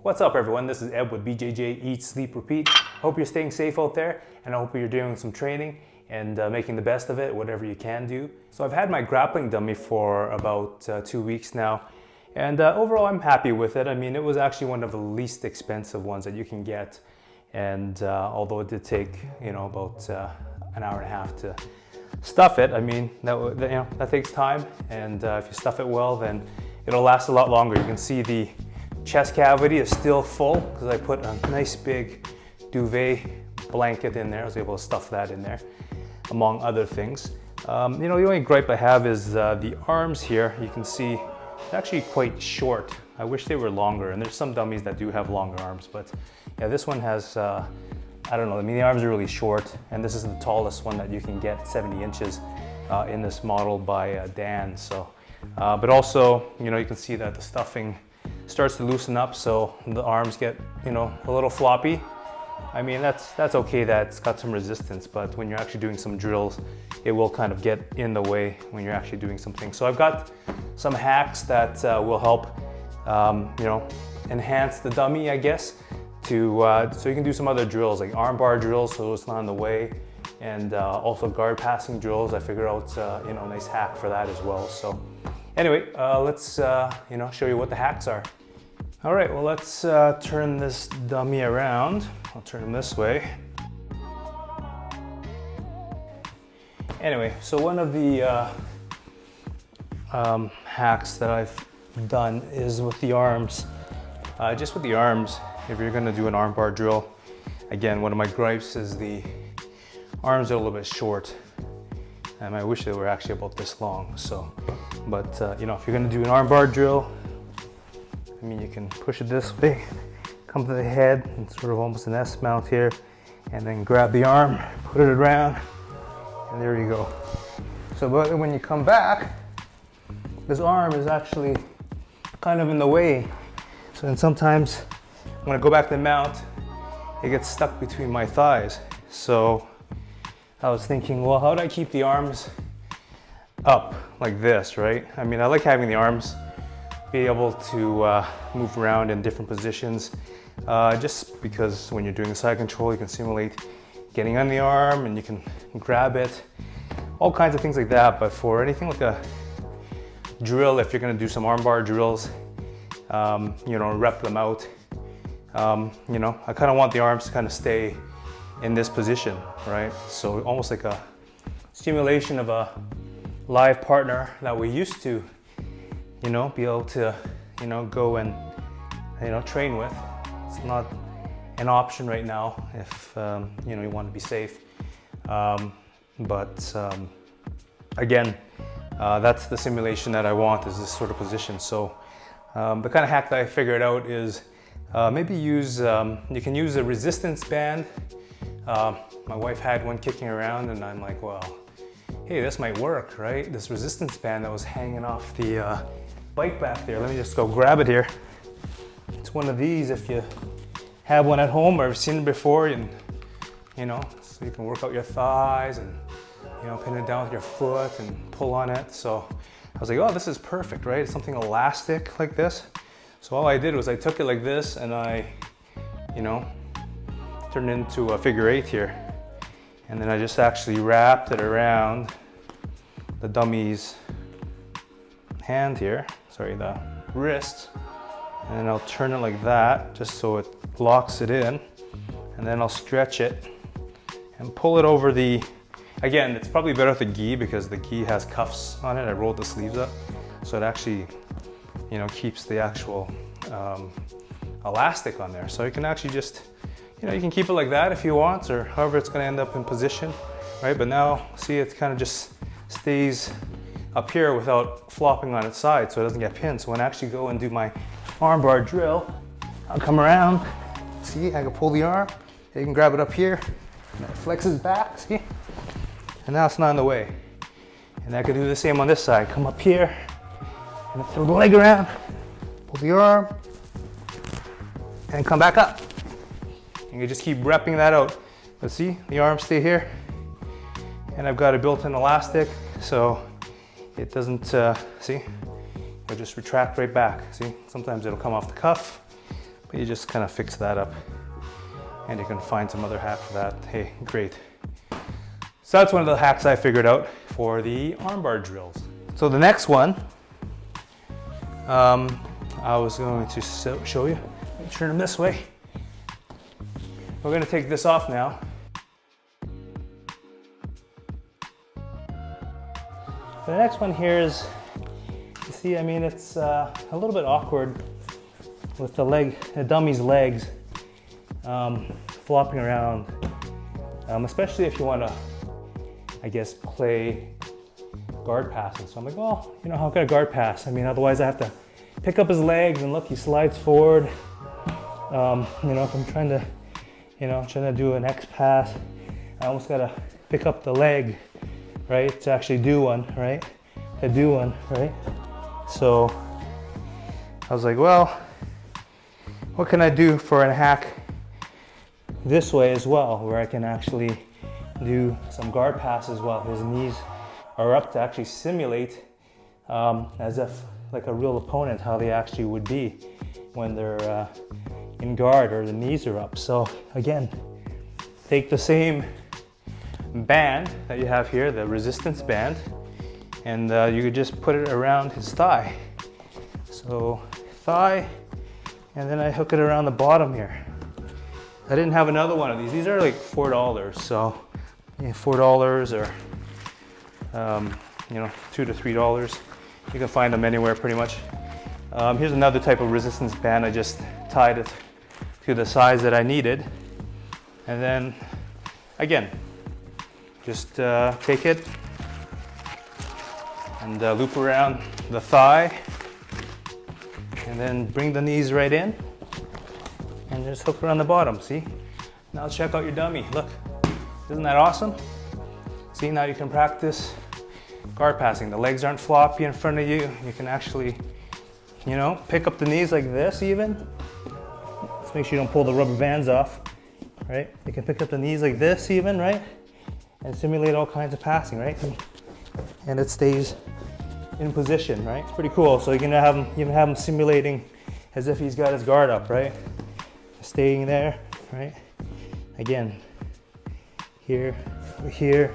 What's up everyone, this is Eb with BJJ Eat, Sleep, Repeat. Hope you're staying safe out there and I hope you're doing some training and making the best of it, whatever you can do. So I've had my grappling dummy for about 2 weeks now and overall I'm happy with it. I mean, it was actually one of the least expensive ones that you can get, and although it did take, about an hour and a half to stuff it, I mean, that takes time, and if you stuff it well, then it'll last a lot longer. You can see the chest cavity is still full because I put a nice big duvet blanket in there. I was able to stuff that in there, among other things. The only gripe I have is the arms here. You can see they're actually quite short. I wish they were longer, and there's some dummies that do have longer arms, but yeah, this one has, I don't know, I mean, the arms are really short, and this is the tallest one that you can get, 70 inches in this model by DAAN. So, but also, you can see that the stuffing starts to loosen up, so the arms get, a little floppy. I mean, that's okay, that's got some resistance, but when you're actually doing some drills, it will kind of get in the way when you're actually doing something. So I've got some hacks that will help, enhance the dummy, I guess, so you can do some other drills, like arm bar drills, so it's not in the way, and also guard passing drills. I figured out, a nice hack for that as well. So anyway, let's, show you what the hacks are. All right, well, let's turn this dummy around. I'll turn him this way. Anyway, so one of the hacks that I've done is with the arms. Just with the arms, if you're gonna do an arm bar drill, again, one of my gripes is the arms are a little bit short. And I wish they were actually about this long. So, but if you're gonna do an arm bar drill, I mean, you can push it this way, come to the head, and sort of almost an S mount here, and then grab the arm, put it around, and there you go. So, but when you come back, this arm is actually kind of in the way. So then sometimes when I go back to the mount, it gets stuck between my thighs. So I was thinking, well, how do I keep the arms up like this, right? I mean, I like having the arms be able to move around in different positions, just because when you're doing the side control, you can simulate getting on the arm and you can grab it, all kinds of things like that. But for anything like a drill, if you're gonna do some arm bar drills, rep them out, I kind of want the arms to kind of stay in this position, right? So almost like a simulation of a live partner that we used to, be able to, go and, train with. It's not an option right now if, you want to be safe. Again, that's the simulation that I want, is this sort of position. So the kind of hack that I figured out is maybe use, you can use a resistance band. My wife had one kicking around and I'm like, well, hey, this might work, right? This resistance band that was hanging off the bike back there. Let me just go grab it here. It's one of these if you have one at home or have seen it before, and so you can work out your thighs and pin it down with your foot and pull on it. So I was like, oh, this is perfect, right? It's something elastic like this. So all I did was I took it like this and I, turned it into a figure 8 here. And then I just actually wrapped it around the dummy's hand here, the wrist. And then I'll turn it like that, just so it locks it in. And then I'll stretch it and pull it over the, again, it's probably better with the gi because the gi has cuffs on it. I rolled the sleeves up, so it actually, keeps the actual elastic on there. So you can actually just, you can keep it like that if you want, or however it's going to end up in position, right? But now, see, it kind of just stays up here without flopping on its side, so it doesn't get pinned. So when I actually go and do my arm bar drill, I'll come around. See, I can pull the arm. You can grab it up here, and it flexes back. See, and now it's not in the way. And I could do the same on this side. Come up here, and throw the leg around, pull the arm, and come back up. And you just keep repping that out. But see, the arms stay here, and I've got a built-in elastic, so it doesn't, see, it'll just retract right back. See, sometimes it'll come off the cuff, but you just kind of fix that up, and you can find some other hack for that. Hey, great. So that's one of the hacks I figured out for the armbar drills. So the next one, I was going to show you. Let me turn them this way. We're going to take this off now. The next one here is, you see, I mean, it's a little bit awkward with the dummy's legs flopping around, especially if you want to, I guess, play guard passes. So I'm like, well, you know, how can I guard pass? I mean, otherwise I have to pick up his legs and look, he slides forward. You know, if I'm trying to do an X pass, I almost got to pick up the leg, right, to actually do one, right? So I was like, well, what can I do for a hack this way as well, where I can actually do some guard passes while his knees are up, to actually simulate as if like a real opponent, how they actually would be when they're in guard or the knees are up. So again, take the same band that you have here, the resistance band, and you could just put it around his thigh. So thigh, and then I hook it around the bottom here. I didn't have another one of these. These are like $4, so yeah, $4 or you know, $2 to $3. You can find them anywhere pretty much. Here's another type of resistance band. I just tied it to the size that I needed, and then again, just take it and loop around the thigh, and then bring the knees right in, and just hook around the bottom. See? Now check out your dummy. Look, isn't that awesome? See, now you can practice guard passing. The legs aren't floppy in front of you. You can actually, you know, pick up the knees like this even. Let's make sure you don't pull the rubber bands off, right? You can pick up the knees like this even, right? And simulate all kinds of passing, right? And it stays in position, right? It's pretty cool. So you can have him simulating as if he's got his guard up, right? Staying there, right? Again, here, here.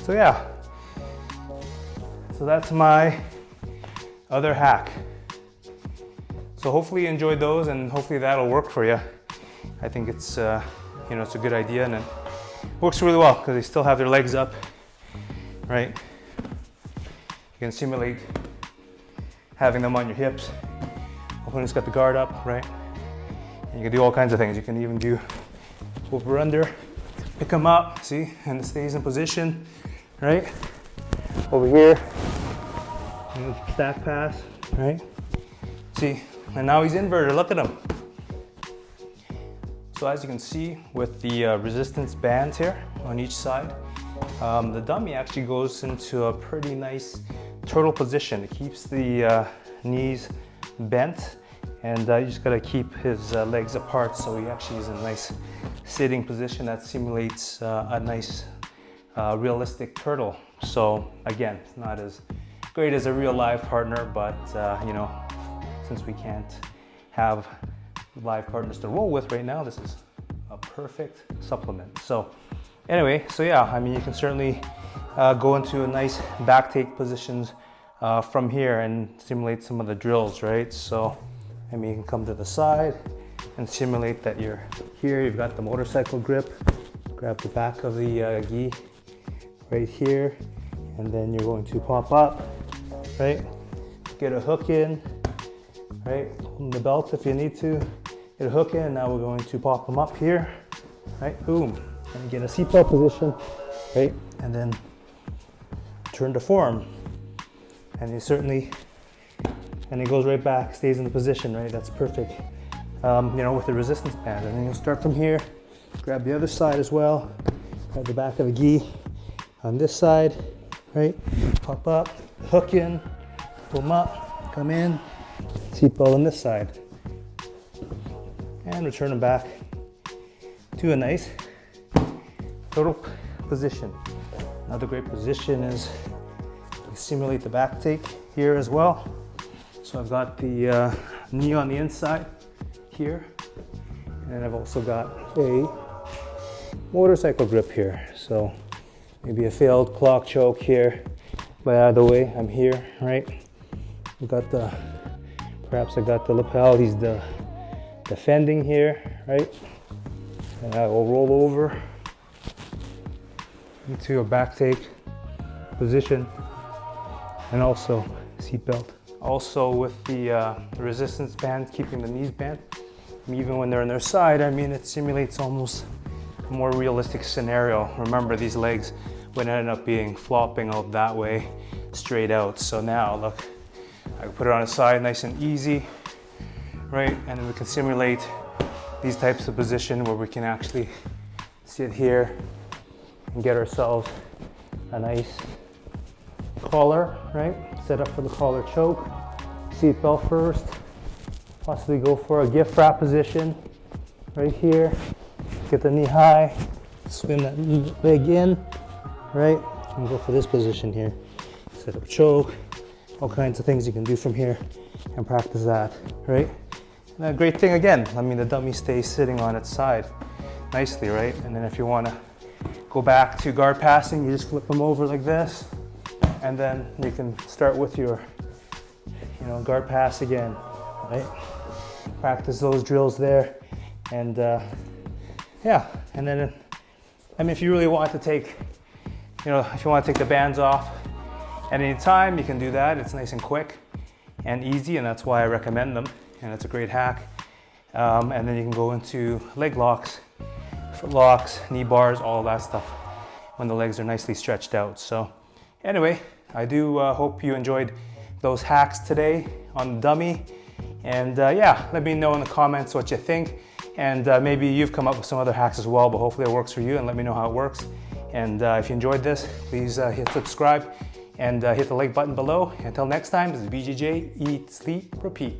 So yeah, so that's my other hack. So hopefully you enjoyed those, and hopefully that'll work for you. I think it's you know, it's a good idea, and it works really well because they still have their legs up, right? You can simulate having them on your hips. Opponent's got the guard up, right? And you can do all kinds of things. You can even do over under, pick them up, see, and it stays in position, right? Over here, stack pass, right? See, and now he's inverted, look at him. So as you can see with the resistance bands here on each side, the dummy actually goes into a pretty nice turtle position. It keeps the knees bent, and you just gotta keep his legs apart, so he actually is in a nice sitting position that simulates a nice realistic turtle. So again, it's not as great as a real live partner, but you know, since we can't have live partners to roll with right now, this is a perfect supplement. So anyway, so yeah, I mean, you can certainly go into a nice back take positions from here and simulate some of the drills, right? So I mean, you can come to the side and simulate that you're here, you've got the motorcycle grip, grab the back of the gi right here, and then you're going to pop up, right? Get a hook in, right? On the belt if you need to. Get a hook in, now we're going to pop them up here, right? Boom. And get a seatbelt position, right? And then turn to form. And you certainly, and it goes right back, stays in the position, right? That's perfect, you know, with the resistance band. And then you'll start from here, grab the other side as well, grab the back of the gi on this side, right? Pop up, hook in, pull them up, come in, seatbelt on this side, and return them back to a nice total position. Another great position is we simulate the back take here as well. So I've got the knee on the inside here, and I've also got a motorcycle grip here. So maybe a failed clock choke here, but either way, I'm here, right? I've got perhaps I got the lapel, he's the defending here, right? And I will roll over into a back take position, and also seat belt. Also with the resistance band, keeping the knees bent, even when they're on their side, I mean, it simulates almost a more realistic scenario. Remember, these legs would end up being flopping out that way, straight out. So now, look, I can put it on its side, nice and easy, right? And then we can simulate these types of position where we can actually sit here and get ourselves a nice collar, right? Set up for the collar choke, seat belt first, possibly go for a gift wrap position right here, get the knee high, swim that leg in, right? And go for this position here, set up choke, all kinds of things you can do from here and practice that, right? And a great thing again, I mean, the dummy stays sitting on its side nicely, right? And then if you want to go back to guard passing, you just flip them over like this, and then you can start with your, guard pass again, right? Practice those drills there, and yeah. And then, I mean, if you really want to take, if you want to take the bands off at any time, you can do that. It's nice and quick and easy, and that's why I recommend them. And it's a great hack. And then you can go into leg locks, foot locks, knee bars, all of that stuff when the legs are nicely stretched out. So anyway, I do hope you enjoyed those hacks today on the dummy. And yeah, let me know in the comments what you think. And maybe you've come up with some other hacks as well, but hopefully it works for you, and let me know how it works. And if you enjoyed this, please hit subscribe and hit the like button below. Until next time, this is BJJ, eat, sleep, repeat.